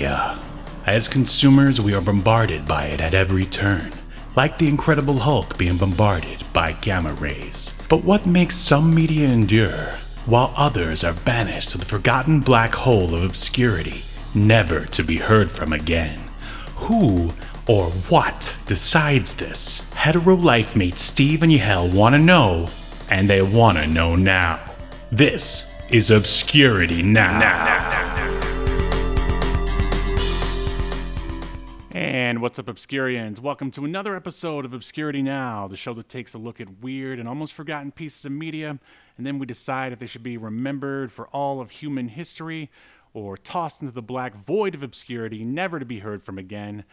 media. As consumers, we are bombarded by it at every turn, like the Incredible Hulk being bombarded by gamma rays. But what makes some media endure, while others are banished to the forgotten black hole of obscurity, never to be heard from again? Who or what decides this? Hetero life mates Steve and Yahel want to know, and they want to know now. This is Obscurity Now. And what's up, Obscurians? Welcome to another episode of Obscurity Now, the show that takes a look at weird and almost forgotten pieces of media, and then we decide if they should be remembered for all of human history or tossed into the black void of obscurity, never to be heard from again.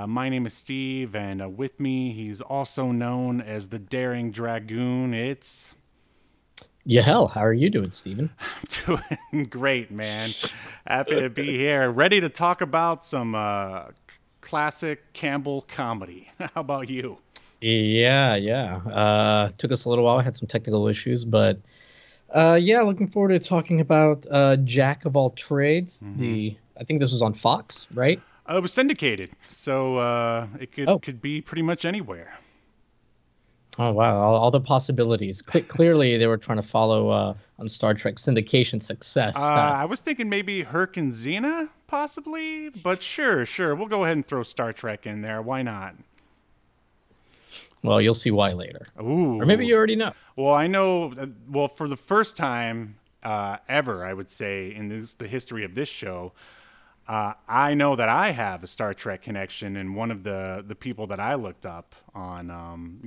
My name is Steve, and with me, he's also known as the Daring Dragoon. It's... Yahel, how are you doing, Steven? I'm doing great, man. Happy to be here. Ready to talk about some classic Campbell comedy. How about you? Yeah. Took us a little while. I had some technical issues, but yeah, looking forward to talking about Jack of All Trades. I think this was on Fox, right? It was syndicated, so it could be pretty much anywhere. Oh, wow. All the possibilities. Clearly, they were trying to follow on Star Trek syndication success. I was thinking maybe Herc and Xena, possibly, but sure. We'll go ahead and throw Star Trek in there. Why not? Well, you'll see why later. Ooh. Or maybe you already know. Well, I know. Well, for the first time ever, I would say, in the history of this show, I know that I have a Star Trek connection, and one of the people that I looked up on,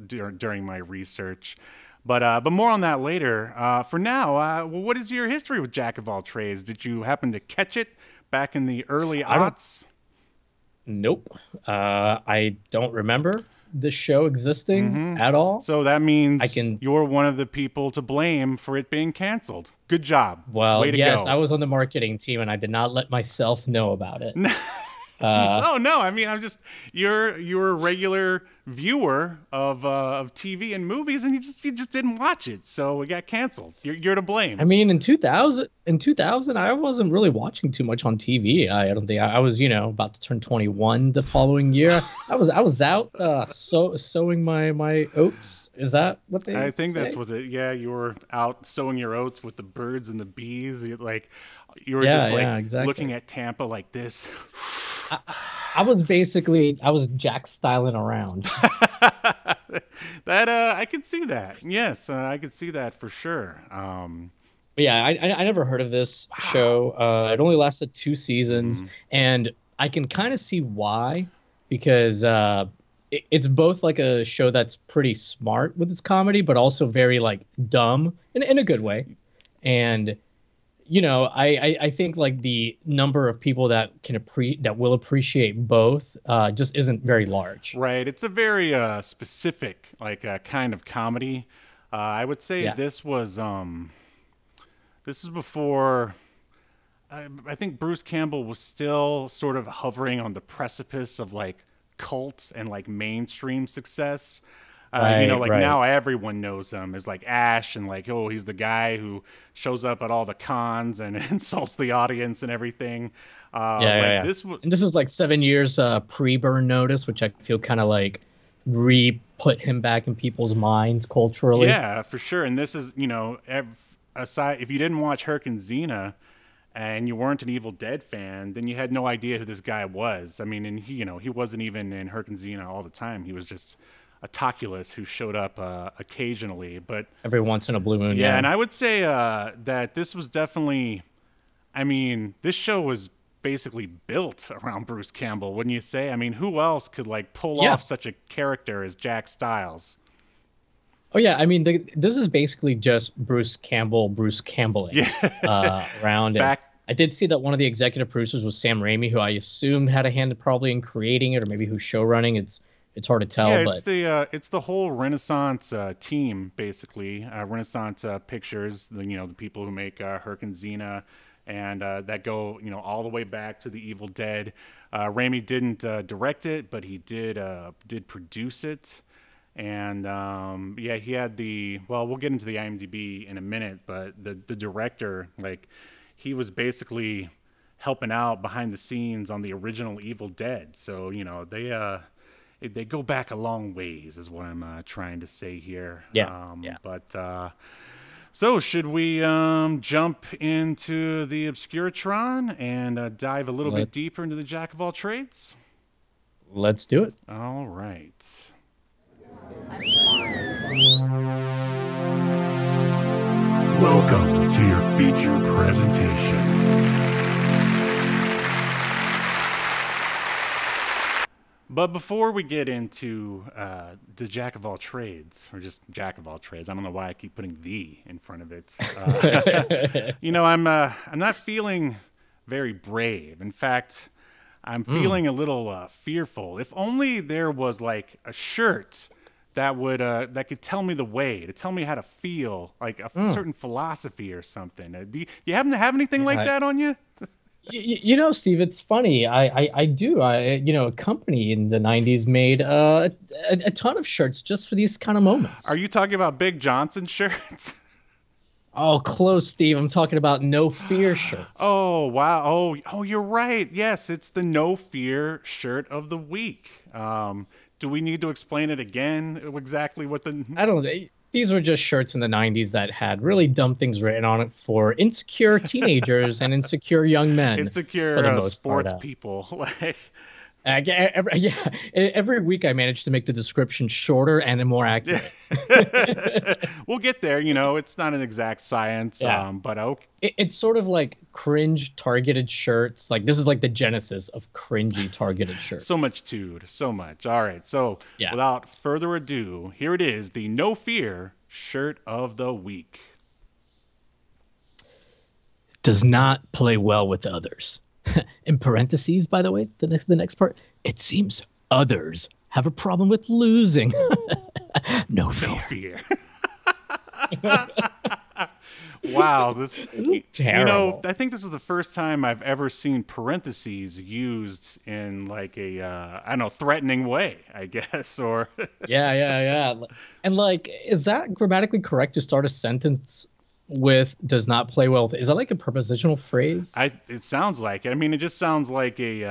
during my research. But more on that later. For now, well, what is your history with Jack of All Trades? Did you happen to catch it back in the early aughts? Nope. I don't remember the show existing at all. So that means you're one of the people to blame for it being canceled. Good job. Well, way to yes, go. I was on the marketing team, and I did not let myself know about it. Oh no! I mean, you're a regular viewer of TV and movies, and you just didn't watch it, so it got canceled. You're to blame. I mean, in 2000, I wasn't really watching too much on TV. I don't think I was, about to turn 21 the following year. I was out sowing my oats. Is that what they? I think say? that's what it. Yeah, you were out sowing your oats with the birds and the bees. You were exactly. looking at Tampa like this. I was Jack styling around. That I could see that. Yes, I could see that for sure. But yeah, I never heard of this show. It only lasted 2 seasons, and I can kind of see why, because it's both like a show that's pretty smart with its comedy, but also very like dumb in a good way. And I think like the number of people that will appreciate both just isn't very large. Right. It's a very specific kind of comedy. I would say this was before. I think Bruce Campbell was still sort of hovering on the precipice of like cult and like mainstream success. Now everyone knows him as like Ash, and like, oh, he's the guy who shows up at all the cons and insults the audience and everything. This is like 7 years pre-Burn Notice, which I feel kind of like put him back in people's minds culturally. Yeah, for sure. And this is, aside, if you didn't watch Herc and Xena and you weren't an Evil Dead fan, then you had no idea who this guy was. I mean, and he wasn't even in Herc and Xena all the time. He was just a Toculus who showed up occasionally, but every once in a blue moon. Yeah, and I would say that this was definitely, this show was basically built around Bruce Campbell, wouldn't you say? I mean, who else could like pull off such a character as Jack Styles? Oh yeah, I mean, this is basically just Bruce Campbelling around it. I did see that one of the executive producers was Sam Raimi, who I assumed had a hand probably in creating it, or maybe who's show running. It's hard to tell. Yeah, it's the whole Renaissance team, basically. Renaissance Pictures, the people who make Herc and Xena, and that go all the way back to the Evil Dead. Raimi didn't direct it, but he did produce it. And he had we'll get into the IMDb in a minute, but the director, like, he was basically helping out behind the scenes on the original Evil Dead. So they go back a long ways, is what I'm trying to say here. Yeah. Yeah. But so should we jump into the Obscuritron and dive a little bit deeper into the Jack of all trades? Let's do it. All right. Welcome to your feature presentation. But before we get into the Jack of all trades, or just Jack of all trades, I don't know why I keep putting "the" in front of it. I'm not feeling very brave. In fact, I'm feeling a little fearful. If only there was like a shirt that would that could tell me the way, to tell me how to feel, like a certain philosophy or something. Do you happen to have anything like that on you? Steve, it's funny. I do. A company in the 90s made a ton of shirts just for these kind of moments. Are you talking about Big Johnson shirts? Oh, close, Steve. I'm talking about No Fear shirts. Oh, wow. Oh, you're right. Yes, it's the No Fear shirt of the week. Do we need to explain it again? Exactly what the... I don't know. These were just shirts in the 90s that had really dumb things written on it for insecure teenagers and insecure young men. Insecure for the most sports part, people. Every week I managed to make the description shorter and more accurate. We'll get there. It's not an exact science, but okay. It's sort of like cringe targeted shirts. Like this is like the genesis of cringy targeted shirts. So much, dude. So much. All right. So without further ado, here it is, the No Fear shirt of the week. Does not play well with others. In parentheses, by the way, the next part, it seems others have a problem with losing. No fear. Wow, this is terrible. I think this is the first time I've ever seen parentheses used in like a threatening way, I guess, or yeah. And like, is that grammatically correct to start a sentence with "does not play well"? Is that like a prepositional phrase? It sounds like it. I mean, it just sounds like a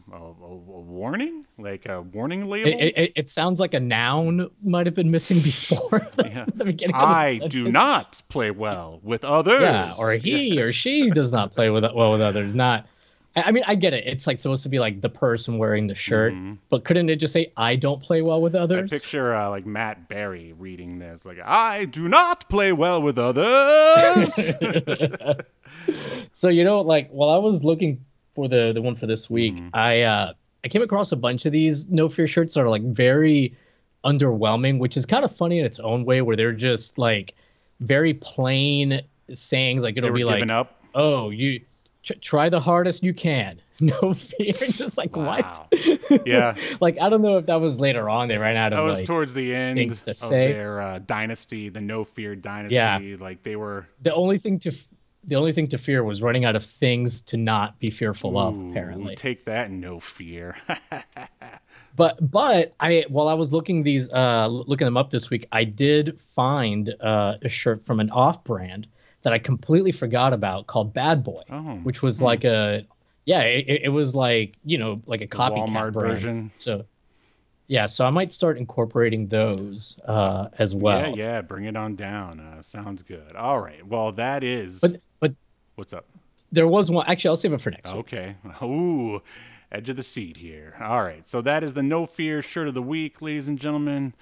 warning, like a warning label. It sounds like a noun might have been missing before. At the beginning of I do not play well with others. Yeah, or he or she does not play well with others. Not. I mean, I get it. It's like supposed to be like the person wearing the shirt, but couldn't it just say "I don't play well with others"? I picture like Matt Berry reading this, like "I do not play well with others." So like while I was looking for the one for this week, I came across a bunch of these No Fear shirts that are like very underwhelming, which is kind of funny in its own way, where they're just like very plain sayings, like it'll be like, up. "Oh, you." Try the hardest you can. No fear. Just like, wow. What? Yeah. Like, I don't know if that was later on. They ran out of that was towards the end things to of say. their dynasty, the No Fear dynasty. Yeah. Like they were. The only thing to fear was running out of things to not be fearful of, apparently. Take that, No Fear. But while I was looking them up this week, I did find a shirt from an off-brand that I completely forgot about called Bad Boy, which was like it was like, like a copycat Walmart brand. version. So I might start incorporating those as well. Yeah, bring it on down. Sounds good. All right. Well, that is. But what's up? There was one. Actually, I'll save it for next week. Okay. Ooh, edge of the seat here. All right. So that is the No Fear shirt of the week, ladies and gentlemen.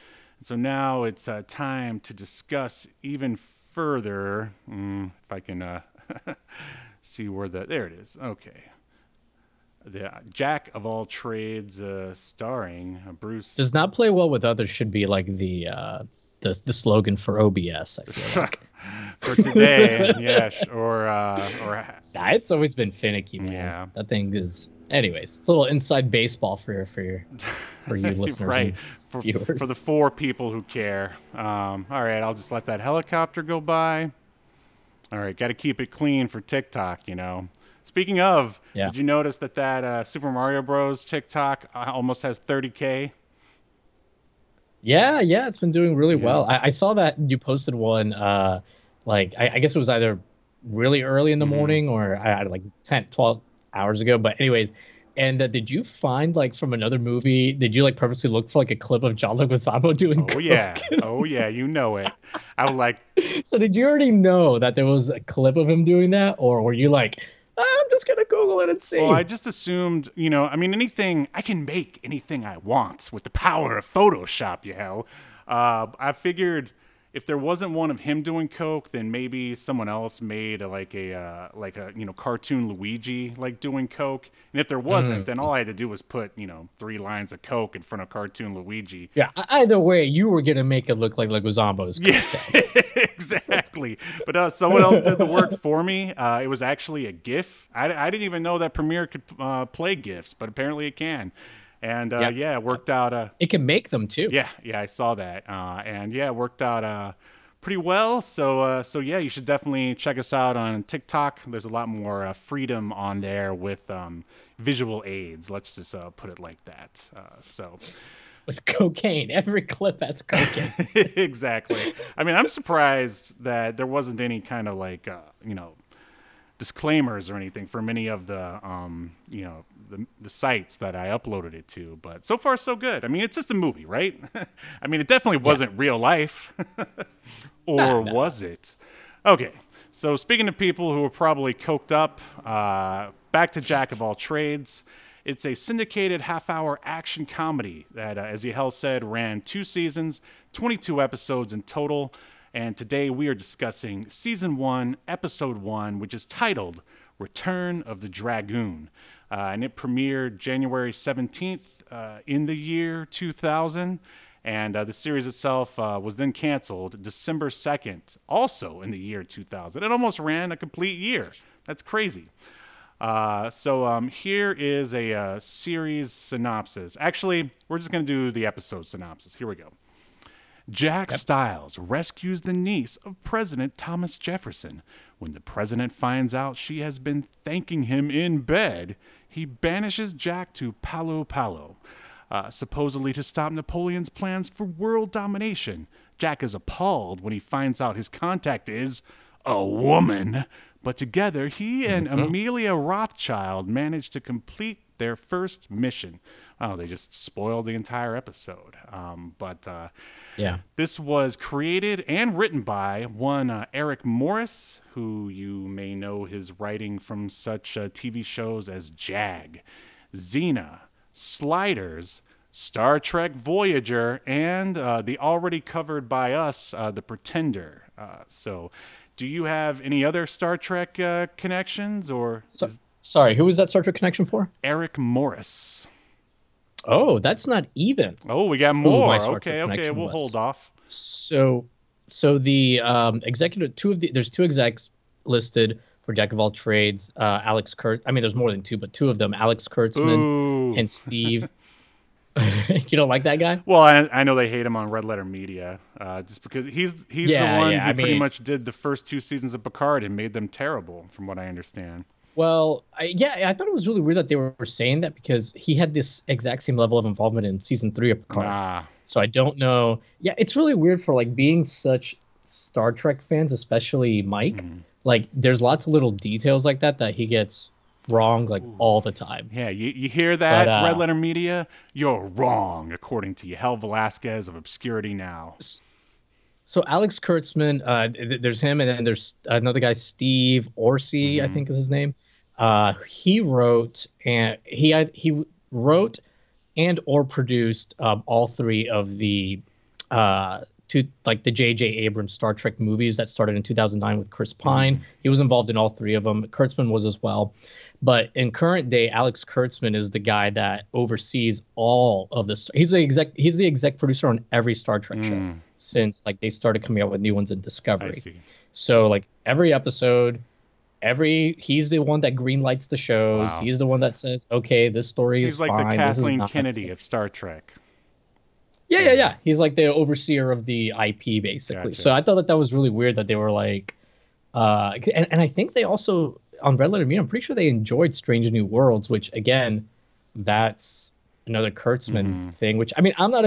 So now it's time to discuss even further, if I can see where there it is. Okay, the Jack of all trades, starring Bruce. Does not play well with others should be like the slogan for OBS. I feel like for today, or it's always been finicky, man. Yeah, that thing is. Anyways, it's a little inside baseball for you listeners, right? And viewers. For the 4 people who care. All right, I'll just let that helicopter go by. All right, got to keep it clean for TikTok, Speaking of, did you notice that Super Mario Bros. TikTok almost has 30K? Yeah, it's been doing really well. I saw that you posted one, I guess it was either really early in the morning, or I like 10, 12 hours ago. But anyways, and did you find like from another movie? Did you like purposely look for like a clip of John Leguizamo doing Oh coke? yeah, oh yeah, you know it. I would like. So did you already know that there was a clip of him doing that, or were you like, "Ah, I'm just gonna Google it and Well, see"? I just assumed, I mean, anything I can make anything I want with the power of Photoshop. You hell, I figured if there wasn't one of him doing coke, then maybe someone else made like a cartoon Luigi like doing coke. And if there wasn't, then all I had to do was put 3 lines of coke in front of cartoon Luigi. Yeah, either way, you were gonna make it look like Leguizamo's. Yeah, exactly. But someone else did the work for me. It was actually a GIF. I didn't even know that Premiere could play GIFs, but apparently it can. And yeah, it worked out. It can make them too. Yeah, I saw that. And yeah, it worked out pretty well. So yeah, you should definitely check us out on TikTok. There's a lot more freedom on there with visual aids. Let's just put it like that. With cocaine, every clip has cocaine. Exactly. I mean, I'm surprised that there wasn't any kind of like disclaimers or anything for many of the the sites that I uploaded it to, but so far so good. I mean, it's just a movie, right? I mean, it definitely wasn't real life. Or No. was it? Okay, so speaking of people who were probably coked up, back to Jack of All Trades. It's a syndicated half-hour action comedy that, as Yahel said, ran 2 seasons, 22 episodes in total. And today we are discussing Season 1, Episode 1, which is titled Return of the Dragoon. And it premiered January 17th in the year 2000. And the series itself was then canceled December 2nd, also in the year 2000. It almost ran a complete year. That's crazy. So here is a series synopsis. Actually, we're just going to do the episode synopsis. Here we go. Jack Stiles rescues the niece of President Thomas Jefferson. When the president finds out she has been thanking him in bed, he banishes Jack to Palo Palo, supposedly to stop Napoleon's plans for world domination. Jack is appalled when he finds out his contact is a woman. But together, he and Amelia Rothschild managed to complete their first mission. Oh, they just spoiled the entire episode. Yeah, this was created and written by one Eric Morris, who you may know his writing from such TV shows as Jag, Xena, Sliders, Star Trek Voyager, and the already covered by us, The Pretender. Do you have any other Star Trek connections, or? Sorry, who was that Star Trek connection for? Eric Morris. Oh, that's not even. Oh, we got more. Okay, we'll hold off. So the executive, there's 2 execs listed for Jack of All Trades. Alex Kurtz. I mean, there's more than 2, but 2 of them, Alex Kurtzman and Steve. You don't like that guy? Well, I know they hate him on Red Letter Media, just because he's the one who pretty much did the first 2 seasons of Picard and made them terrible, from what I understand. Well, I thought it was really weird that they were saying that, because he had this exact same level of involvement in season 3 of Picard. So I don't know. Yeah, it's really weird for like being such Star Trek fans, especially Mike. Like, there's lots of little details like that he gets wrong like all the time. Yeah, you hear that, Red Letter Media? You're wrong, according to Yahel Velasquez of Obscurity Now. So Alex Kurtzman, there's him, and then there's another guy, Steve Orsi, I think is his name. He wrote and he wrote and or produced all 3 of the the J.J. Abrams Star Trek movies that started in 2009 with Chris Pine. He was involved in all 3 of them. Kurtzman was as well. But in current day, Alex Kurtzman is the guy that oversees all of this. He's the exec producer on every Star Trek show since like they started coming out with new ones in Discovery. I see. So like every episode, he's the one that greenlights the shows. Wow. He's the one that says, okay, this story is fine. He's like the Kathleen Kennedy of Star Trek. Yeah. He's like the overseer of the IP, basically. Gotcha. So I thought that was really weird that they were like, and I think they also, on Red Letter Media, I'm pretty sure they enjoyed Strange New Worlds, which again, that's another Kurtzman thing. Which I mean, I'm not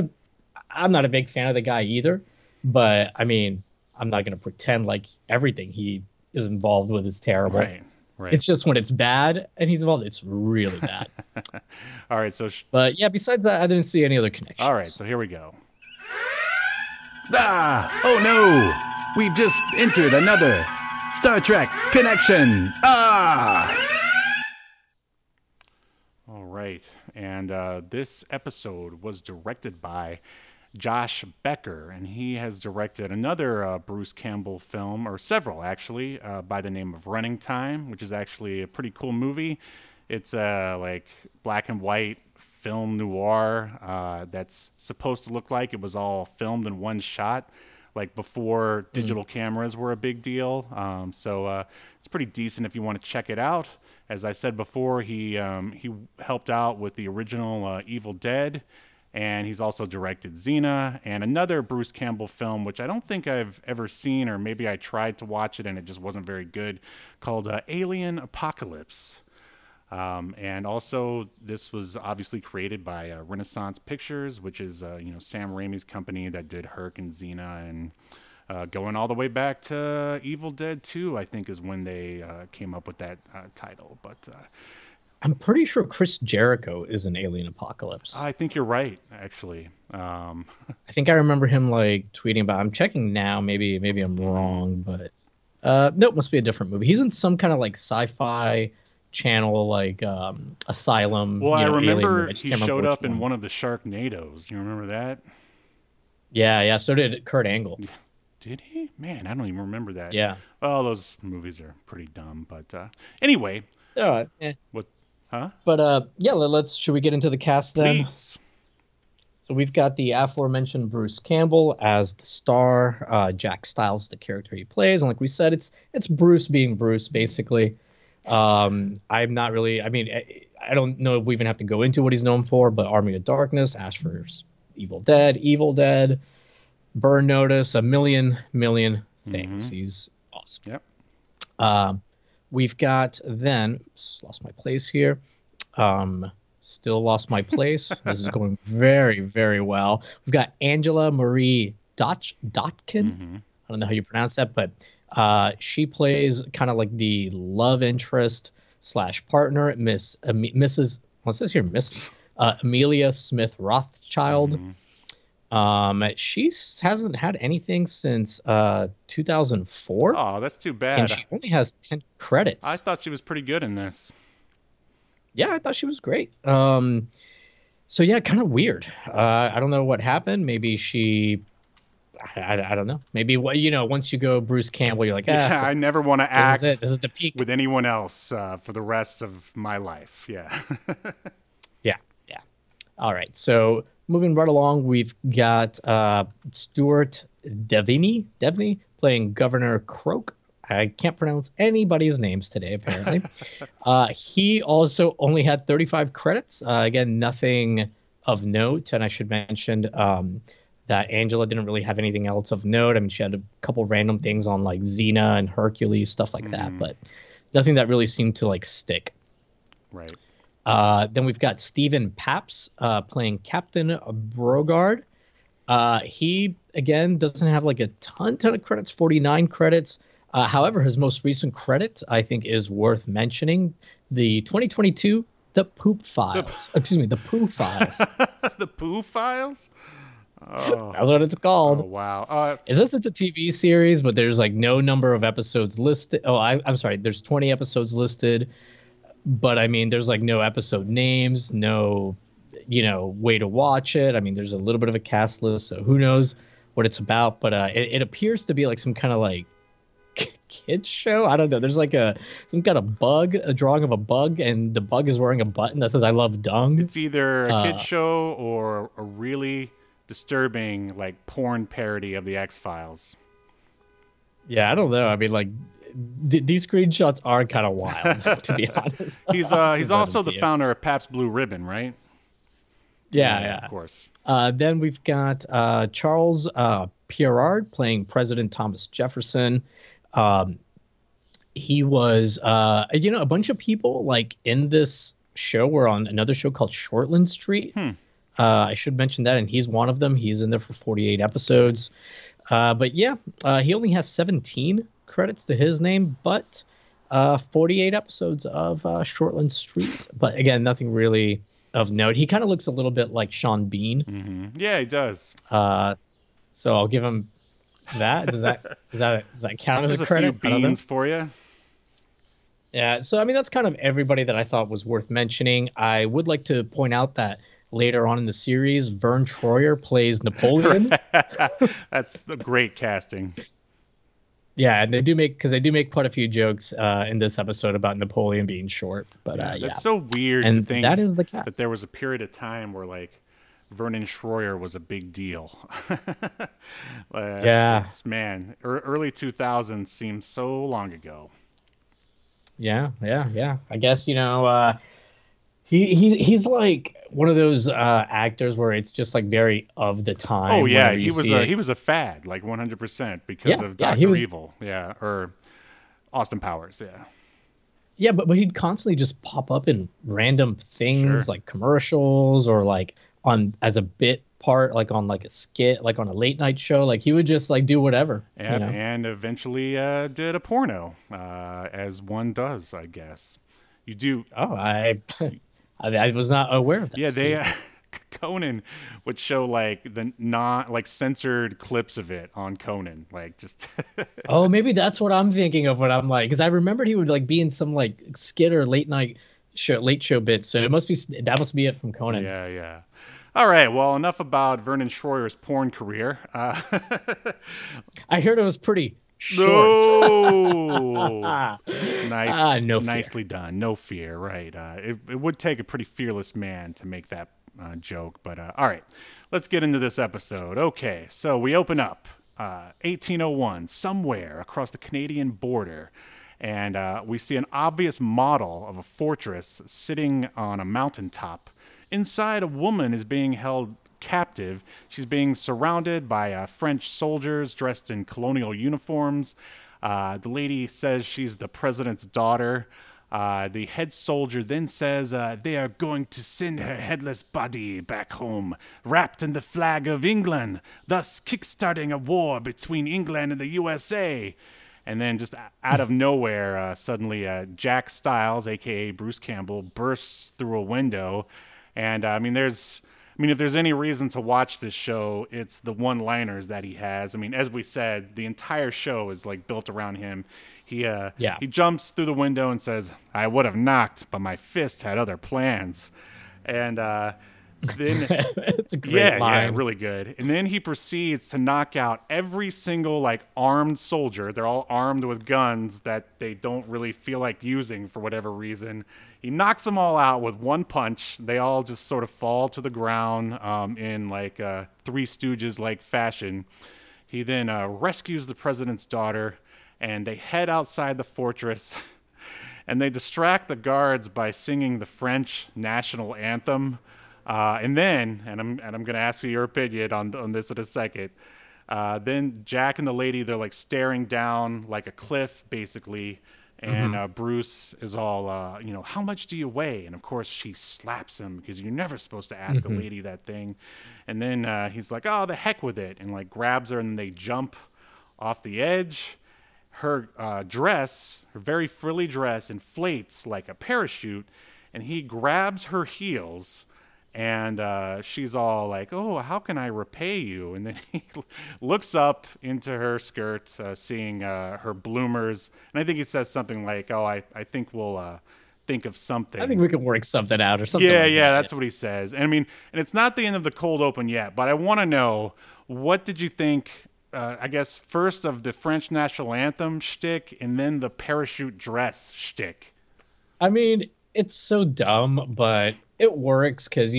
a big fan of the guy either, but I mean, I'm not gonna pretend like everything he is involved with is terrible. Right. Right. It's just when it's bad and he's involved, it's really bad. All right. So, But yeah, besides that, I didn't see any other connections. all right. So here we go. Ah! Oh no! We've just entered another Star Trek connection! Ah! All right. And this episode was directed by Josh Becker, and he has directed another Bruce Campbell film, or several actually, by the name of Running Time, which is actually a pretty cool movie. It's like black and white film noir that's supposed to look like it was all filmed in one shot, like before digital cameras were a big deal. So it's pretty decent if you want to check it out. As I said before, he helped out with the original Evil Dead, and he's also directed Xena and another Bruce Campbell film, which I don't think I've ever seen, or maybe I tried to watch it and it just wasn't very good, called Alien Apocalypse. And also, this was obviously created by Renaissance Pictures, which is Sam Raimi's company that did Herc and Xena, and going all the way back to Evil Dead 2, I think, is when they came up with that title. But I'm pretty sure Chris Jericho is in Alien Apocalypse. I think you're right, actually. I think I remember him like tweeting about. I'm checking now. Maybe I'm wrong, but nope, must be a different movie. He's in some kind of like sci-fi channel, like Asylum. Well, I remember alien he showed up in one of the Sharknadoes. You remember that? Yeah. So did Kurt Angle. Did he? Man, I don't even remember that. Yeah. Well, those movies are pretty dumb. But anyway. What? Huh? But yeah, should we get into the cast then? Please. So we've got the aforementioned Bruce Campbell as the star, Jack Stiles, the character he plays, and like we said, it's Bruce being Bruce, basically. I'm not really. I mean, I don't know if we even have to go into what he's known for, but Army of Darkness, Ash vs. Evil Dead, Burn Notice, a million things. He's awesome. Yep. We've got then, oops, lost my place here. Still lost my place. This is going very, very well. We've got Angela Marie Dotkin. I don't know how you pronounce that, but she plays kind of like the love interest / partner, Mrs. Well, it says here Mrs. Amelia Smith Rothschild. She hasn't had anything since 2004. Oh, that's too bad. And she only has 10 credits. I thought she was pretty good in this. Yeah, I thought she was great. So yeah, kind of weird. I don't know what happened. Maybe she, I don't know. Maybe once you go Bruce Campbell, you're like, yeah, I never want to act this is the peak with anyone else for the rest of my life. Yeah. yeah. All right. So moving right along, we've got Stuart Devney playing Governor Croak. I can't pronounce anybody's names today, apparently. He also only had 35 credits. Again, nothing of note. And I should mention that Angela didn't really have anything else of note. I mean, she had a couple random things on like Xena and Hercules, stuff like that, but nothing that really seemed to like stick. Right. Then we've got Stephen Paps playing Captain Brogard. He, again, doesn't have like a ton of credits, 49 credits. However, his most recent credit, I think, is worth mentioning. The 2022 The Poop Files. The Pooh Files. The Pooh Files? Oh. That's what it's called. Oh, wow. Is this a TV series, but there's like no number of episodes listed? Oh, I'm sorry. There's 20 episodes listed. But I mean, there's like no episode names, no, way to watch it. I mean, there's a little bit of a cast list, so who knows what it's about. But it appears to be like some kind of like kids show. I don't know. There's like some kind of bug, a drawing of a bug, and the bug is wearing a button that says "I love dung." It's either a kids show or a really disturbing like porn parody of the X-Files. Yeah, I don't know. I mean, like. These screenshots are kind of wild, to be honest. He's also the founder of Pabst Blue Ribbon, right? Yeah, of course. Then we've got Charles Pierrard playing President Thomas Jefferson. He was, a bunch of people like in this show were on another show called Shortland Street. I should mention that, and he's one of them. He's in there for 48 episodes. But yeah, he only has 17 credits to his name, but 48 episodes of Shortland Street. But again, nothing really of note. He kind of looks a little bit like Sean Bean. Mm-hmm. Yeah, he does. So I'll give him that. Does that count as There's a credit? a few beans for you. Yeah, so I mean that's kind of everybody that I thought was worth mentioning. I would like to point out that later on in the series, Vern Troyer plays Napoleon. That's the great casting. Yeah, and they do make quite a few jokes in this episode about Napoleon being short. But yeah, it's so weird and to think that is the cast. that there was a period of time where like Vernon Troyer was a big deal. Yeah, man, early 2000s seems so long ago. Yeah. I guess he's like one of those actors where it's just like very of the time. Oh yeah, he was a fad, like 100% because of Dr. Evil, or Austin Powers, yeah. Yeah, but he'd constantly just pop up in random things like commercials or like as a bit part, like on like a skit, like on a late night show. Like he would just like do whatever. And eventually did a porno, as one does, I guess. You do. Oh, I was not aware of that. Yeah, they Conan would show like the censored clips of it on Conan, like just. Oh, maybe that's what I'm thinking of when I'm like, because I remembered he would like be in some like skit or late show bit. So that must be it from Conan. Yeah. All right, well, enough about Vernon Troyer's porn career. I heard it was pretty short. No. Nicely done. No fear, right. It would take a pretty fearless man to make that joke. But all right, let's get into this episode. Okay, so we open up 1801, somewhere across the Canadian border. And we see an obvious model of a fortress sitting on a mountaintop. Inside, a woman is being held captive. She's being surrounded by French soldiers dressed in colonial uniforms. The lady says she's the president's daughter. The head soldier then says they are going to send her headless body back home, wrapped in the flag of England, thus kickstarting a war between England and the USA. And then just out of nowhere, suddenly Jack Stiles, a.k.a. Bruce Campbell, bursts through a window. And if there's any reason to watch this show, it's the one-liners that he has. I mean, as we said, the entire show is like built around him. He jumps through the window and says, "I would have knocked, but my fist had other plans." And then it's a great line. Yeah, really good. And then he proceeds to knock out every single like armed soldier. They're all armed with guns that they don't really feel like using for whatever reason. He knocks them all out with one punch. They all just sort of fall to the ground in like Three Stooges-like fashion. He then rescues the president's daughter, and they head outside the fortress, and they distract the guards by singing the French national anthem. And I'm going to ask you your opinion on this in a second. Then Jack and the lady, they're like staring down like a cliff, basically. And Bruce is all, how much do you weigh? And of course she slaps him because you're never supposed to ask a lady that thing. And then he's like, oh, the heck with it. And like grabs her and they jump off the edge. Her dress, her very frilly dress, inflates like a parachute. And he grabs her heels. And she's all like, oh, how can I repay you? And then he looks up into her skirt, seeing her bloomers. And I think he says something like, oh, I think we'll think of something. I think we can work something out or something. Yeah, that's what he says. And I mean, and it's not the end of the cold open yet, but I want to know, what did you think, I guess, first of the French national anthem shtick and then the parachute dress shtick? I mean, it's so dumb, but it works because,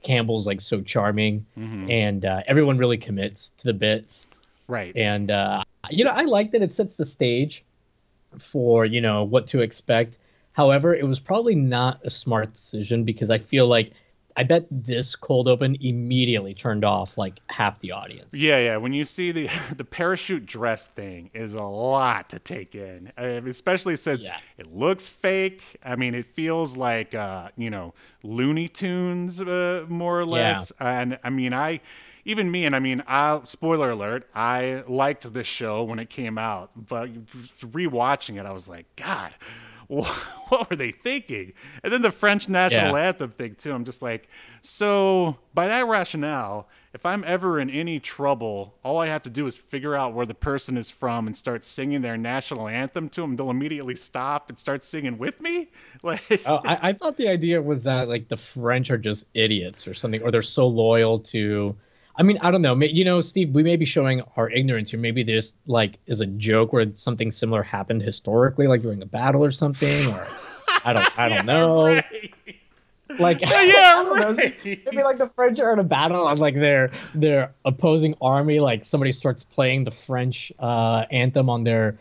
Campbell's like so charming and everyone really commits to the bits. Right. And, I like that it sets the stage for, what to expect. However, it was probably not a smart decision because I feel like I bet this cold open immediately turned off like half the audience. Yeah. When you see the parachute dress thing is a lot to take in, especially since it looks fake. I mean, it feels like Looney Tunes more or less. And I mean, even me, and I mean, spoiler alert, I liked this show when it came out, but rewatching it, I was like, God, what were they thinking? And then the French national anthem thing too. I'm just like, so by that rationale, if I'm ever in any trouble, all I have to do is figure out where the person is from and start singing their national anthem to them. They'll immediately stop and start singing with me. Like, Oh, I thought the idea was that like the French are just idiots or something, or they're so loyal to. I mean, I don't know. You know, Steve, we may be showing our ignorance here. Maybe this like is a joke where something similar happened historically, like during a battle or something, or I don't know. Right. Like, Yeah, I don't know. right. Maybe like the French are in a battle and like their opposing army, like somebody starts playing the French anthem on their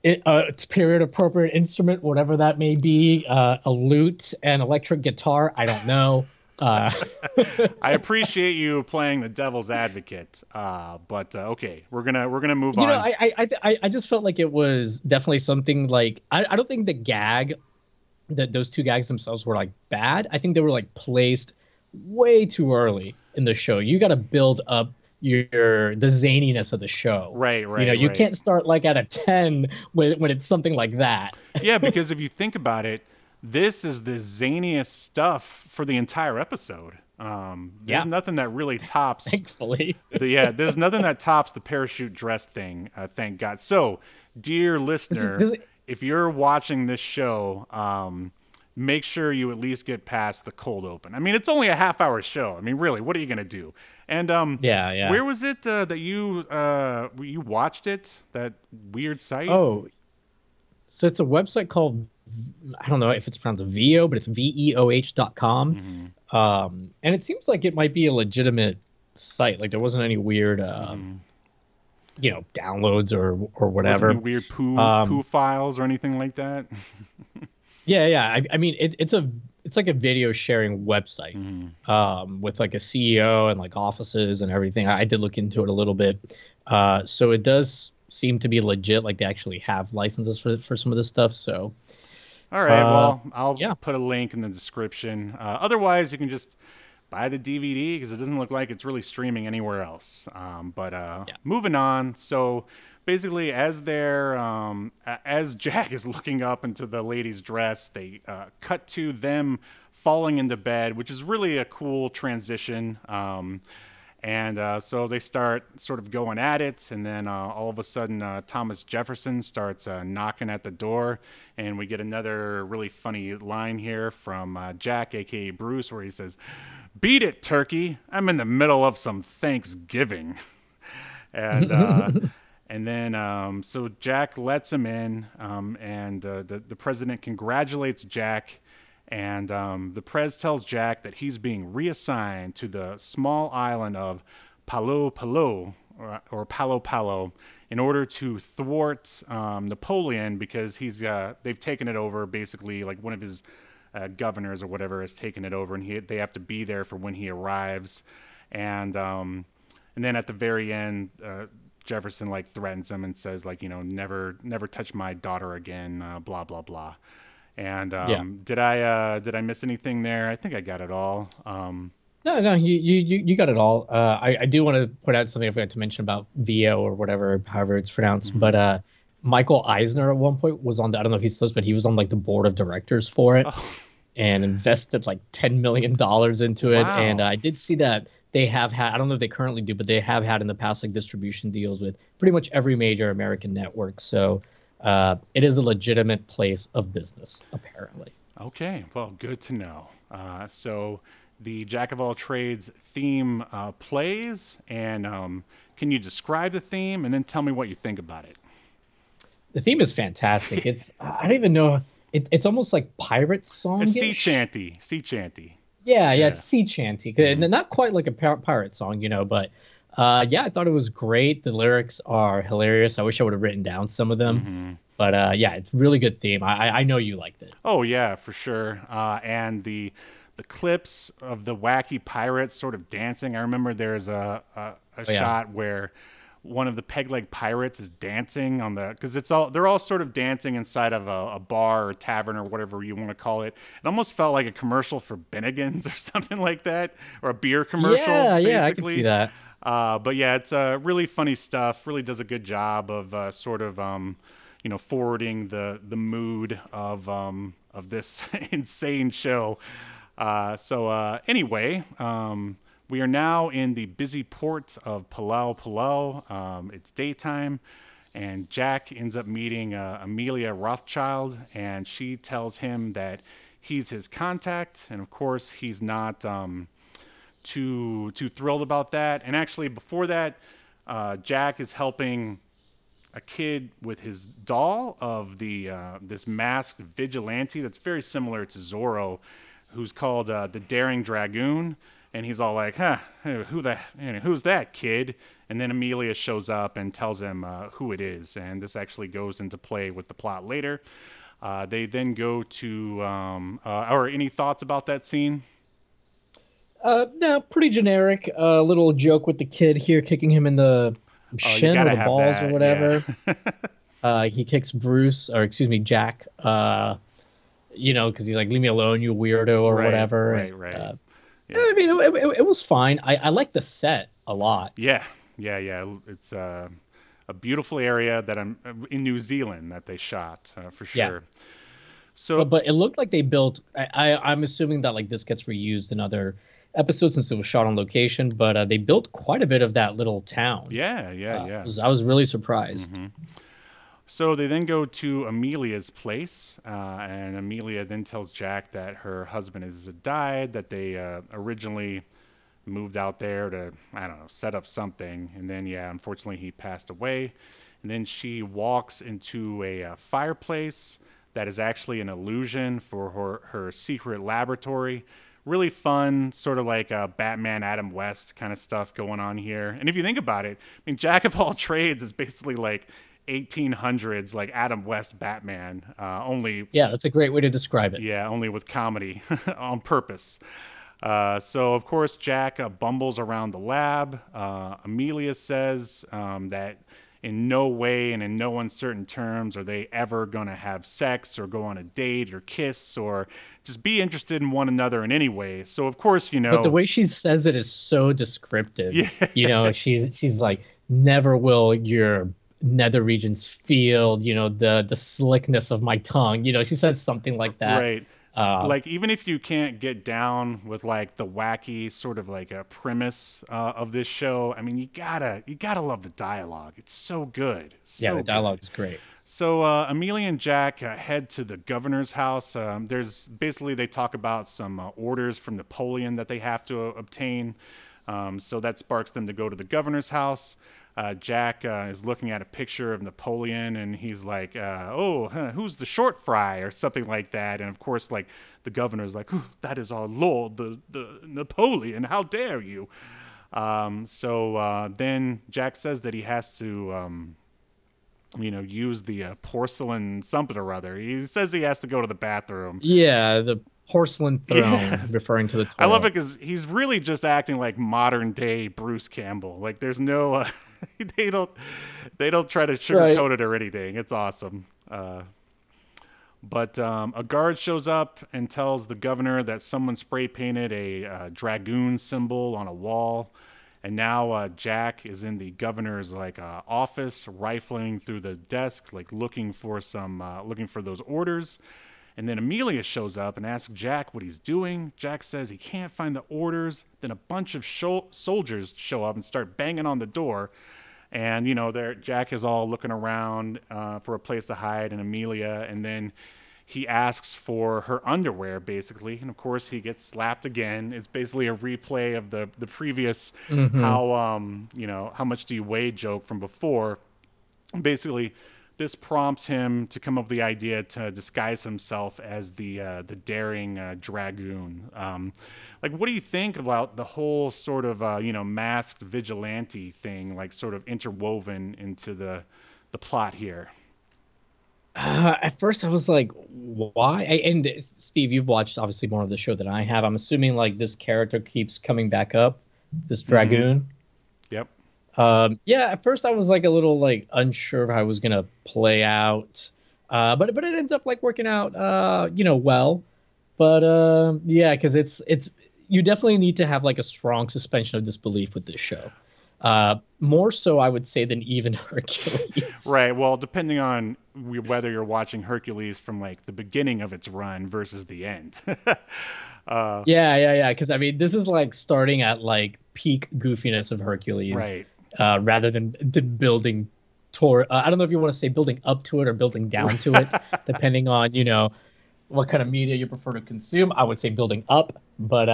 it's period appropriate instrument, whatever that may be, a lute, an electric guitar. I don't know. I appreciate you playing the devil's advocate, but okay, we're gonna move on. You know, I just felt like it was definitely something like I don't think the gag that those two gags themselves were like bad. I think they were like placed way too early in the show. You got to build up the zaniness of the show. Right. You know, you can't start like at a 10 when it's something like that. Yeah, because if you think about it, this is the zaniest stuff for the entire episode. There's nothing that really tops. Thankfully. There's nothing that tops the parachute dress thing. Thank God. So, dear listener, if you're watching this show, make sure you at least get past the cold open. I mean, it's only a half-hour show. I mean, really, what are you gonna do? And where was it that you watched it? That weird site? Oh, so it's a website called, I don't know if it's pronounced VEO, but it's veoh.com. And it seems like it might be a legitimate site. Like there wasn't any weird, you know, downloads or whatever. Wasn't any weird poo files or anything like that. Yeah. I mean, it's like a video sharing website with like a CEO and like offices and everything. I did look into it a little bit. So it does seem to be legit. Like they actually have licenses for some of this stuff. So. All right. Well, I'll put a link in the description. Otherwise, you can just buy the DVD because it doesn't look like it's really streaming anywhere else. Moving on. So basically, as Jack is looking up into the lady's dress, they cut to them falling into bed, which is really a cool transition. So they start sort of going at it, and then all of a sudden Thomas Jefferson starts knocking at the door, and we get another really funny line here from Jack, a.k.a. Bruce, where he says, "Beat it, turkey. I'm in the middle of some Thanksgiving." And then so Jack lets him in, and the president congratulates Jack. And the Prez tells Jack that he's being reassigned to the small island of Palo Palo, or Palo Palo, in order to thwart Napoleon, because they've taken it over. Basically, like one of his governors or whatever has taken it over, and they have to be there for when he arrives. And then at the very end, Jefferson like threatens him and says like, you know, never touch my daughter again, blah blah blah. And did I miss anything there? I think I got it all. No, you got it all. I do want to put out something I forgot to mention about VO or whatever, however it's pronounced. But Michael Eisner at one point was on I don't know if he's supposed, but he was on like the board of directors for it and invested like $10 million into it. Wow. And I did see that they have had, I don't know if they currently do, but they have had in the past like distribution deals with pretty much every major American network. So it is a legitimate place of business, apparently. Okay, well, good to know. So the Jack of all trades theme plays, and can you describe the theme and then tell me what you think about it? The theme is fantastic. It's I don't even know. It's almost like pirate song. Sea chanty. Yeah, it's sea chanty. Not quite like a pirate song, you know, but I thought it was great. The lyrics are hilarious. I wish I would have written down some of them. But it's a really good theme. I know you liked it. Oh, yeah, for sure. And the clips of the wacky pirates sort of dancing. I remember there's a shot where one of the peg leg pirates is dancing on the, because they're all sort of dancing inside of a bar or tavern or whatever you want to call it. It almost felt like a commercial for Bennigan's or something like that, or a beer commercial. Yeah, I can basically. see that. But yeah, it's really funny stuff. Really does a good job of forwarding the mood of this insane show. Anyway, we are now in the busy port of Palau Palau. It's daytime, and Jack ends up meeting Amelia Rothschild, and she tells him that he's his contact, and of course he's not too thrilled about that. And actually, before that, Jack is helping a kid with his doll of this masked vigilante that's very similar to Zorro, who's called the Daring Dragoon. And he's all like, who's that kid? And then Amelia shows up and tells him who it is. And this actually goes into play with the plot later. They then go to, or any thoughts about that scene? No, pretty generic. A little joke with the kid here kicking him in the shin or the balls or whatever. Yeah. He kicks Jack, because he's like, leave me alone, you weirdo, or whatever. Right. Yeah. I mean, it was fine. I like the set a lot. Yeah. It's a beautiful area that I'm in New Zealand that they shot for sure. Yeah. So, but it looked like they built. I'm assuming that like this gets reused in other episodes since it was shot on location. But they built quite a bit of that little town. Yeah. I was really surprised. Mm-hmm. So they then go to Amelia's place, and Amelia then tells Jack that her husband has died, that they originally moved out there to, I don't know, set up something. And then, unfortunately he passed away. And then she walks into a fireplace that is actually an illusion for her secret laboratory. Really fun, sort of like a Batman, Adam West kind of stuff going on here. And if you think about it, I mean, Jack of all trades is basically like 1800s, like Adam West Batman, only. Yeah, that's a great way to describe it. Yeah, only with comedy on purpose. So of course Jack bumbles around the lab. Amelia says that in no way and in no uncertain terms are they ever gonna have sex or go on a date or kiss or just be interested in one another in any way. So of course, But the way she says it is so descriptive. Yeah. She's like, never will your nether regions feel, the slickness of my tongue. She said something like that. Right. Like, even if you can't get down with like the wacky sort of like a premise of this show, I mean, you gotta love the dialogue. It's so good. The dialogue is great. So Amelia and Jack head to the governor's house. They talk about some orders from Napoleon that they have to obtain. So that sparks them to go to the governor's house. Jack is looking at a picture of Napoleon, and he's like, who's the short fry, or something like that. And of course, like, the governor's like, that is our lord, the Napoleon, how dare you? Then Jack says that he has to, use the porcelain something or other. He says he has to go to the bathroom. Yeah, the porcelain throne, referring to the toilet. I love it because he's really just acting like modern day Bruce Campbell. Like, there's no, they don't try to sugarcoat it or anything. It's awesome. But a guard shows up and tells the governor that someone spray painted a dragoon symbol on a wall. And now Jack is in the governor's office, rifling through the desk, like looking for those orders. And then Amelia shows up and asks Jack what he's doing. Jack says he can't find the orders. Then a bunch of soldiers show up and start banging on the door. And, Jack is all looking around for a place to hide, and Amelia. And then he asks for her underwear, basically. And, of course, he gets slapped again. It's basically a replay of the previous how much do you weigh joke from before. Basically, this prompts him to come up with the idea to disguise himself as the daring dragoon. What do you think about the whole sort of masked vigilante thing, like sort of interwoven into the plot here? At first, I was like, why? And Steve, you've watched obviously more of the show than I have. I'm assuming like this character keeps coming back up, this dragoon. Yep. Yeah, at first I was like a little like unsure of how it was gonna play out. But it ends up like working out well. But yeah, because it's you definitely need to have like a strong suspension of disbelief with this show. More so I would say than even Hercules. Right. Well, depending on whether you're watching Hercules from like the beginning of its run versus the end. Yeah. Because I mean, this is like starting at like peak goofiness of Hercules, Right. rather than building toward. I don't know if you want to say building up to it or building down to it, depending on what kind of media you prefer to consume. I would say building up, but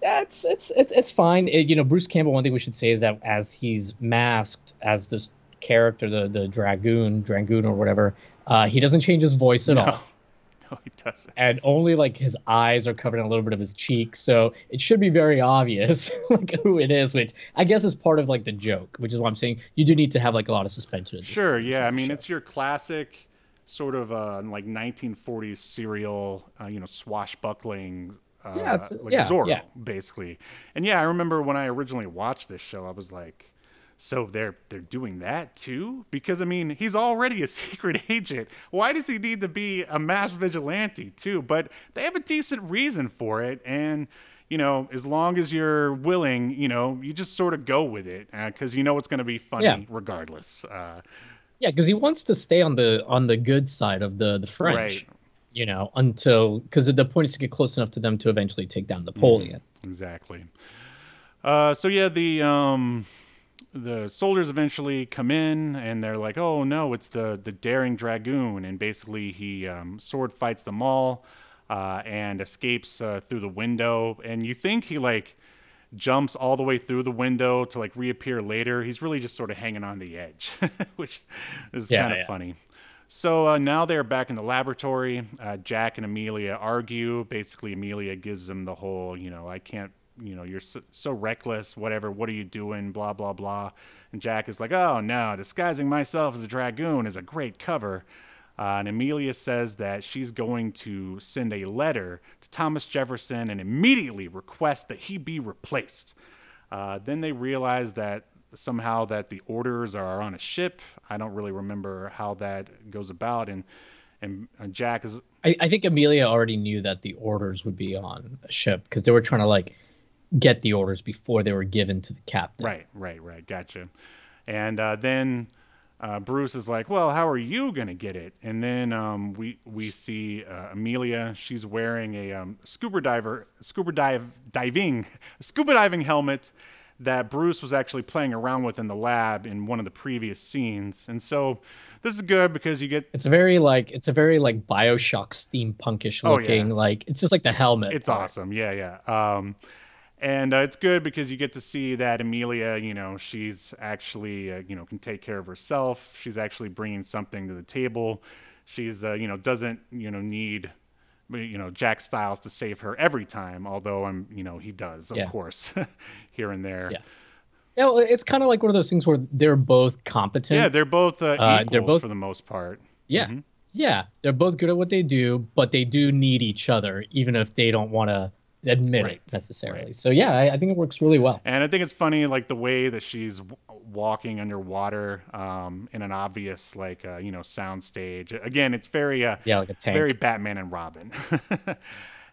yeah, it's fine. Bruce Campbell. One thing we should say is that as he's masked as this character, the Dragoon or whatever, he doesn't change his voice at all. No, he doesn't. And only like his eyes are covered in a little bit of his cheeks, so it should be very obvious like who it is, which I guess is part of like the joke, which is why I'm saying you do need to have like a lot of suspension. Sure, yeah. I mean, it's your classic sort of like 1940s serial, swashbuckling, like Zorro, basically. And yeah, I remember when I originally watched this show, I was like, so they're doing that too? Because I mean, he's already a secret agent. Why does he need to be a mass vigilante too? But they have a decent reason for it, and as long as you're willing, you just sort of go with it because it's going to be funny regardless. Yeah, because he wants to stay on the good side of the French, right. Until because the point is to get close enough to them to eventually take down Napoleon. Exactly. So yeah, the soldiers eventually come in and they're like, oh no, it's the daring dragoon, and basically he sword fights them all and escapes through the window, and you think he like jumps all the way through the window to like reappear later. He's really just sort of hanging on the edge, which is kind of funny. So now they're back in the laboratory. Jack and Amelia argue. Basically, Amelia gives them the whole, I can't, you're so reckless, whatever, what are you doing, blah, blah, blah. And Jack is like, oh, no, disguising myself as a dragoon is a great cover. And Amelia says that she's going to send a letter to Thomas Jefferson and immediately request that he be replaced. Then they realize that somehow that the orders are on a ship. I don't really remember how that goes about. And Jack is... I think Amelia already knew that the orders would be on a ship because they were trying to like get the orders before they were given to the captain. Right. Gotcha. And then Bruce is like, well, how are you going to get it? And then we see Amelia. She's wearing a scuba diving helmet that Bruce was actually playing around with in the lab in one of the previous scenes. And so this is good because you get... It's a very like BioShock steampunkish looking. Like it's just like the helmet. It's awesome. Yeah. And it's good because you get to see that Amelia, she's actually, can take care of herself. She's actually bringing something to the table. She's, doesn't, need, Jack Styles to save her every time. Although he does, of course, here and there. Yeah. Yeah, well, it's kind of like one of those things where they're both competent. Yeah, they're both equals for the most part. Yeah. Mm-hmm. Yeah, they're both good at what they do, but they do need each other, even if they don't want to admit it necessarily. Right. So yeah, I think it works really well. And I think it's funny, like the way that she's walking underwater in an obvious sound stage. Again, it's very like a tank. Very Batman and Robin.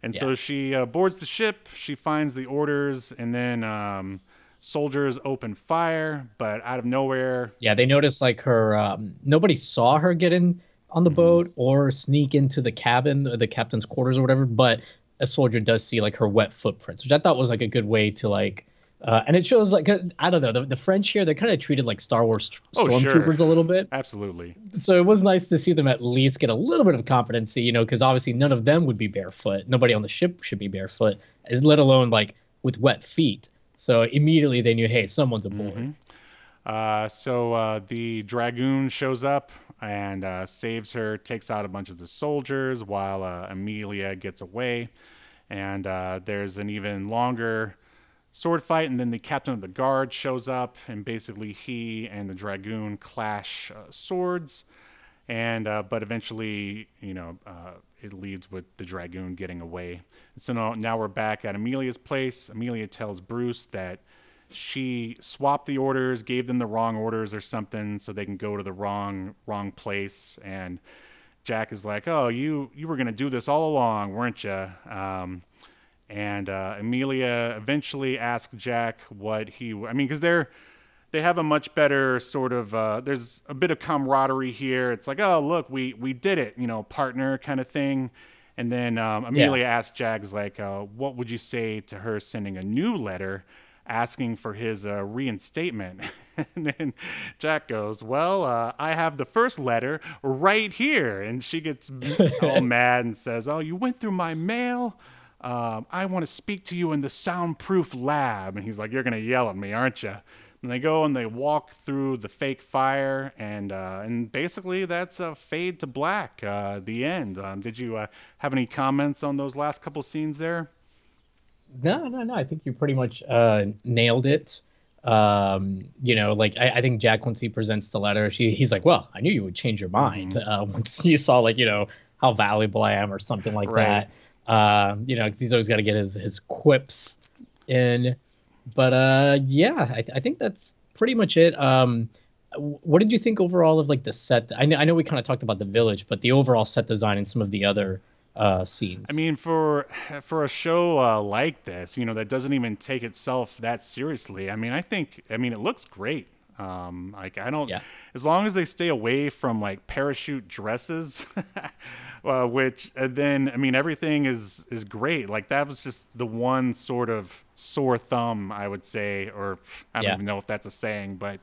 And so she boards the ship. She finds the orders, and then soldiers open fire, but out of nowhere. Yeah, they notice like her. Nobody saw her get in on the boat or sneak into the cabin, or the captain's quarters or whatever, but a soldier does see like her wet footprints, which I thought was like a good way to like, and it shows like, I don't know, the French here, they're kind of treated like Star Wars stormtroopers a little bit. Absolutely. So it was nice to see them at least get a little bit of competency, because obviously none of them would be barefoot. Nobody on the ship should be barefoot, let alone like with wet feet. So immediately they knew, hey, someone's aboard. So the Dragoon shows up and saves her, takes out a bunch of the soldiers while Amelia gets away. And there's an even longer sword fight, and then the captain of the guard shows up, and basically he and the Dragoon clash swords. And but eventually, it leads with the Dragoon getting away. And so now we're back at Amelia's place. Amelia tells Bruce that she swapped the orders, gave them the wrong orders or something, so they can go to the wrong place. And Jack is like, "Oh, you were gonna do this all along, weren't you?" And Amelia eventually asked Jack what he. I mean, because they have a much better sort of. There's a bit of camaraderie here. It's like, "Oh, look, we did it," partner kind of thing. And then Amelia asked Jack, like, "What would you say to her sending a new letter?" asking for his reinstatement. And then Jack goes, "Well, I have the first letter right here." And she gets all mad and says, "Oh, you went through my mail? I want to speak to you in the soundproof lab." And he's like, "You're going to yell at me, aren't you?" And they go and they walk through the fake fire, and basically that's a fade to black, the end. Did you have any comments on those last couple scenes there? No. I think you pretty much nailed it. Like I think Jack, once he presents the letter, he's like, "Well, I knew you would change your mind once you saw, like, how valuable I am," or something like that. 'Cause he's always got to get his quips in. But yeah, I think that's pretty much it. What did you think overall of, like, the set? I know we kind of talked about the village, but the overall set design and some of the other scenes. I mean, for a show like this, that doesn't even take itself that seriously. I mean, it looks great. Like, I don't, as long as they stay away from, like, parachute dresses, which then, I mean, everything is great. Like, that was just the one sort of sore thumb, I would say, or I don't even know if that's a saying, but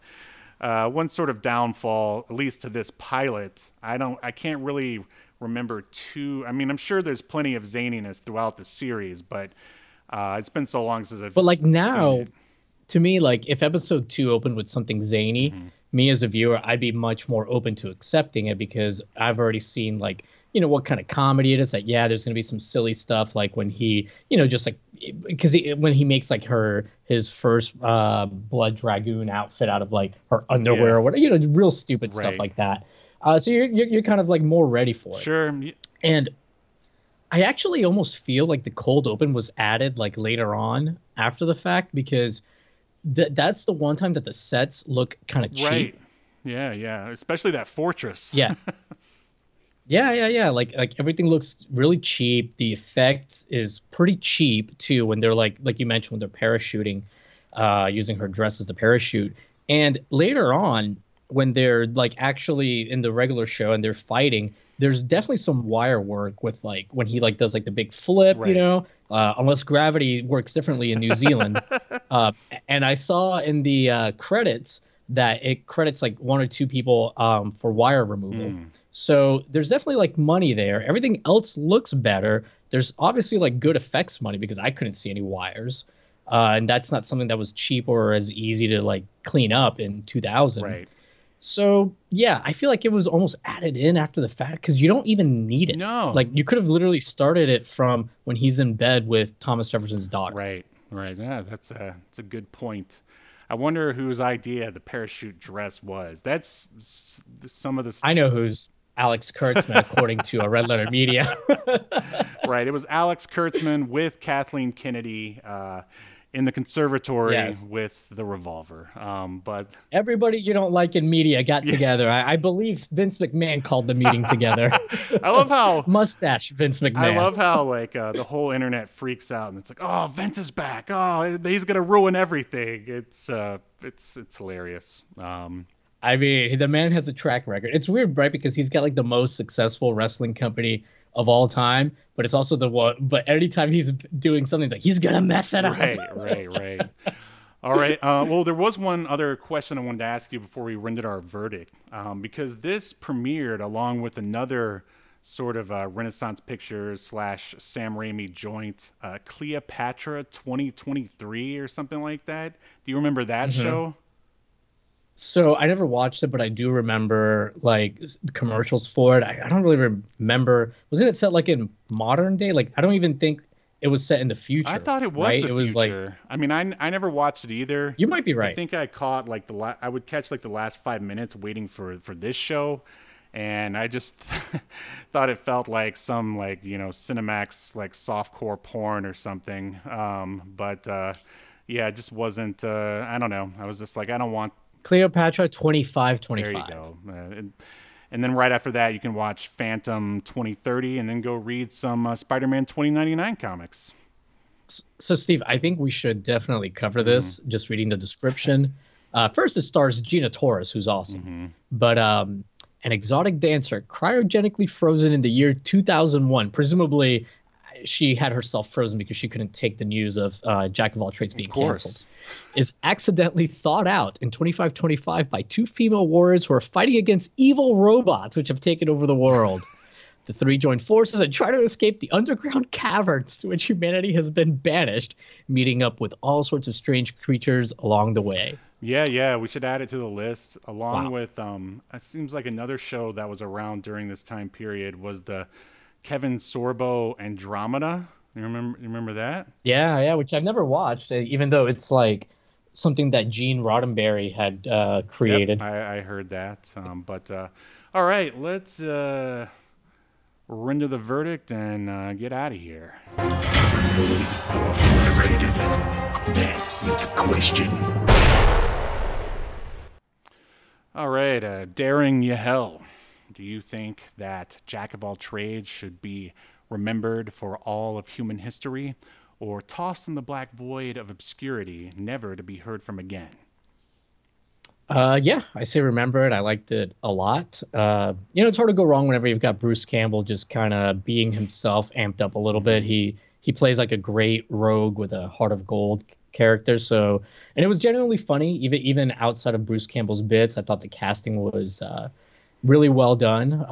one sort of downfall, at least to this pilot. I can't really remember I mean, I'm sure there's plenty of zaniness throughout the series, but it's been so long since I've But, like, now, seen it. to me, like, if episode 2 opened with something zany, me as a viewer, I'd be much more open to accepting it, because I've already seen, like, what kind of comedy it is. That, there's going to be some silly stuff, like when he, just like, because when he makes, like, his first Blood Dragoon outfit out of, like, her underwear or whatever, real stupid stuff like that. So you're kind of, like, more ready for it. Sure. And I actually almost feel like the cold open was added, like, later on after the fact, because that's the one time that the sets look kind of cheap. Right. Yeah. Especially that fortress. Yeah. Yeah. Like everything looks really cheap. The effect is pretty cheap too, when they're like you mentioned, when they're parachuting, using her dress as the parachute. And later on, when they're, like, actually in the regular show and they're fighting, there's definitely some wire work with, like, when he, like, does, like, the big flip, unless gravity works differently in New Zealand. And I saw in the credits that it credits, like, 1 or 2 people for wire removal. So there's definitely, like, money there. Everything else looks better. There's obviously, like, good effects money, because I couldn't see any wires. And that's not something that was cheap or as easy to, like, clean up in 2000. Right. So, yeah, I feel like it was almost added in after the fact, because you don't even need it. No. Like, you could have literally started it from when he's in bed with Thomas Jefferson's daughter. Right. Yeah, that's a good point. I wonder whose idea the parachute dress was. That's some of the... I know whose. Alex Kurtzman, according to a Red Letter Media. Right. It was Alex Kurtzman with Kathleen Kennedy in the conservatory with the revolver. But everybody you don't like in media got together. I believe Vince McMahon called the meeting together. I love how mustache Vince McMahon. I love how, like, the whole internet freaks out, and it's like, "Oh, Vince is back. Oh, he's gonna ruin everything." It's hilarious. I mean, the man has a track record. It's weird, right? Because he's got, like, the most successful wrestling company of all time, but it's also the one. But anytime he's doing something, it's like he's gonna mess it up. Right. All right. Well, there was one other question I wanted to ask you before we rendered our verdict, because this premiered along with another sort of Renaissance Pictures / Sam Raimi joint, Cleopatra 2023 or something like that. Do you remember that show? So I never watched it, but I do remember, like, commercials for it. I don't really remember. Wasn't it set, like, in modern day? Like, I don't even think it was set in the future. I thought it was right? the it was future. Like, I mean, I never watched it either. You might be right. I think I caught, like, I would catch, like, the last 5 minutes waiting for this show, and I just thought it felt like some, like, Cinemax, like, softcore porn or something. But yeah, it just wasn't. I don't know. I was just like, I don't want. Cleopatra 2525. There you go. And then right after that, you can watch Phantom 2030, and then go read some Spider-Man 2099 comics. So, Steve, I think we should definitely cover this. Just reading the description. First, it stars Gina Torres, who's awesome. But an exotic dancer cryogenically frozen in the year 2001. Presumably, she had herself frozen because she couldn't take the news of Jack of all trades being canceled. Is accidentally thawed out in 2525 by two female warriors who are fighting against evil robots which have taken over the world. The three join forces and try to escape the underground caverns to which humanity has been banished, meeting up with all sorts of strange creatures along the way. Yeah, we should add it to the list. Along with, it seems like another show that was around during this time period was the Kevin Sorbo Andromeda. You remember that? Yeah, which I've never watched, even though it's like something that Gene Roddenberry had created. Yep, I heard that. All right, let's render the verdict and get out of here. Overrated. That's the question. All right, Daring Yahel. Do you think that Jack of all trades should be remembered for all of human history, or tossed in the black void of obscurity, never to be heard from again? Yeah, I say remember it. I liked it a lot. It's hard to go wrong whenever you've got Bruce Campbell just kind of being himself, amped up a little bit. He plays like a great rogue with a heart of gold character. So, and it was genuinely funny, even outside of Bruce Campbell's bits. I thought the casting was really well done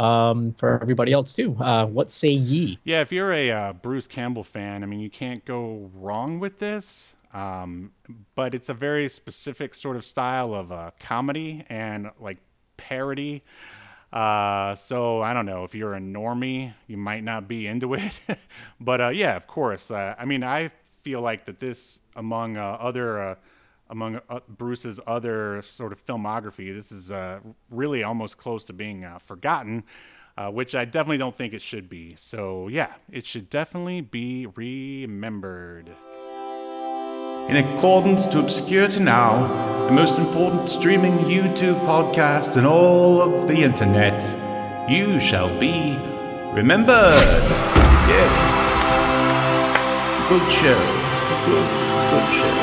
for everybody else too. What say ye? Yeah, if you're a Bruce Campbell fan, I mean, you can't go wrong with this. But it's a very specific sort of style of comedy and like parody. So I don't know, if you're a normie, you might not be into it. But yeah, of course. I mean, I feel like that this among Bruce's other sort of filmography, this is really almost close to being forgotten, which I definitely don't think it should be. So yeah, it should definitely be remembered. In accordance to Obscurity Now, the most important streaming YouTube podcast in all of the internet, you shall be remembered. Yes. Good show. Good show.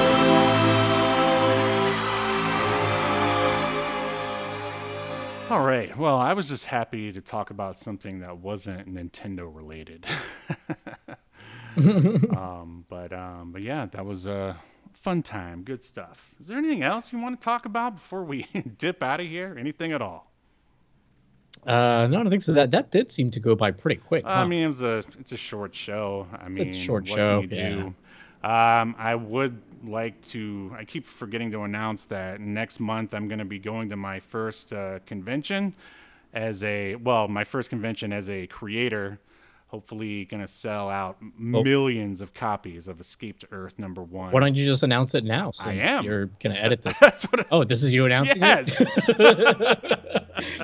All right. Well, I was just happy to talk about something that wasn't Nintendo related. But yeah, that was a fun time. Good stuff. Is there anything else you want to talk about before we dip out of here? Anything at all? No, I don't think so. That did seem to go by pretty quick. I mean, it's a short show. It's a short show. Can you do? I would like to. I keep forgetting to announce that next month I'm going to be going to my first convention my first convention as a creator. Hopefully going to sell out millions of copies of Escape to Earth #1. Why don't you just announce it now, since you're going to edit this? This is you announcing it?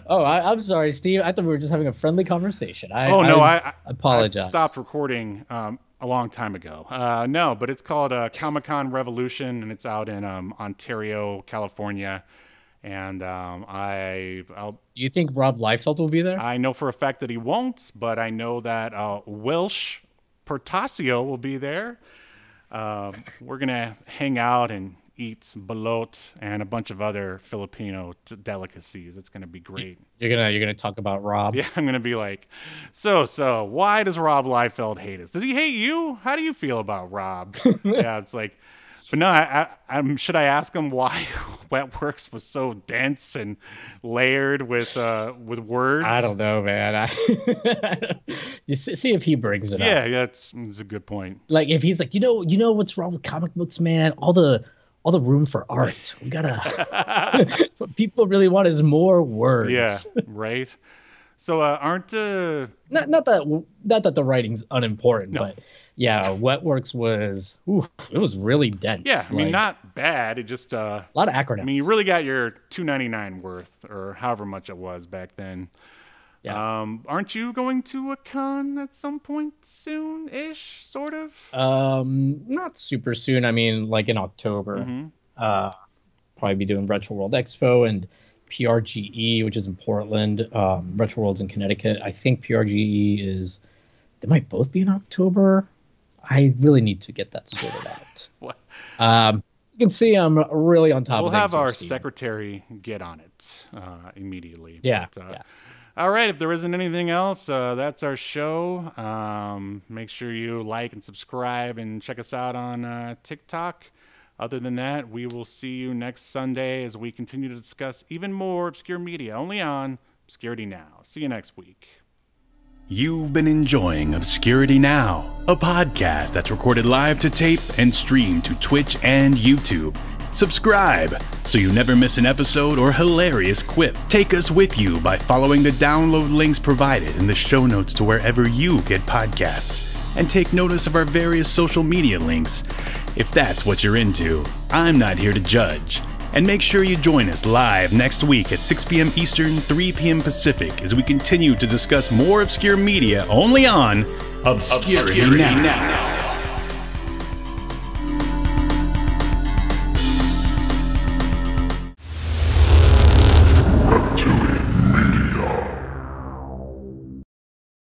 I'm sorry, Steve. I thought we were just having a friendly conversation. I apologize. I stopped recording a long time ago. No, but it's called Comic-Con Revolution, and it's out in Ontario, California. And I'll. Do you think Rob Liefeld will be there? I know for a fact that he won't, but I know that Welsh Portacio will be there. We're gonna hang out and eat balut and a bunch of other Filipino delicacies. It's gonna be great. You're gonna talk about Rob. Yeah, I'm gonna be like, so why does Rob Liefeld hate us? Does he hate you? How do you feel about Rob? Yeah, it's like. But no, should I ask him why Wetworks was so dense and layered with words? I don't know, man. You see if he brings it up. Yeah, that's a good point. Like if he's like, you know what's wrong with comic books, man? All the room for art. We gotta. What people really want is more words. Yeah, right. So aren't not that the writing's unimportant, but. Yeah, Wetworks was it was really dense. Yeah, I mean, not bad. It just a lot of acronyms. I mean, you really got your $2.99 worth, or however much it was back then. Yeah. Aren't you going to a con at some point soon-ish, sort of? Not super soon. I mean, like in October. Probably be doing Retro World Expo and PRGE, which is in Portland. Retro World's in Connecticut. I think PRGE is. They might both be in October. I really need to get that sorted out. What? You can see I'm really on top of things. We'll have our secretary get on it immediately. Yeah, yeah. All right, if there isn't anything else, that's our show. Make sure you like and subscribe and check us out on TikTok. Other than that, we will see you next Sunday as we continue to discuss even more obscure media, only on Obscurity Now. See you next week. You've been enjoying Obscurity Now, a podcast that's recorded live to tape and streamed to Twitch and YouTube. Subscribe so you never miss an episode or hilarious quip. Take us with you by following the download links provided in the show notes to wherever you get podcasts. And take notice of our various social media links. If that's what you're into, I'm not here to judge. And make sure you join us live next week at 6 p.m. Eastern, 3 p.m. Pacific as we continue to discuss more obscure media only on Obscurity Now.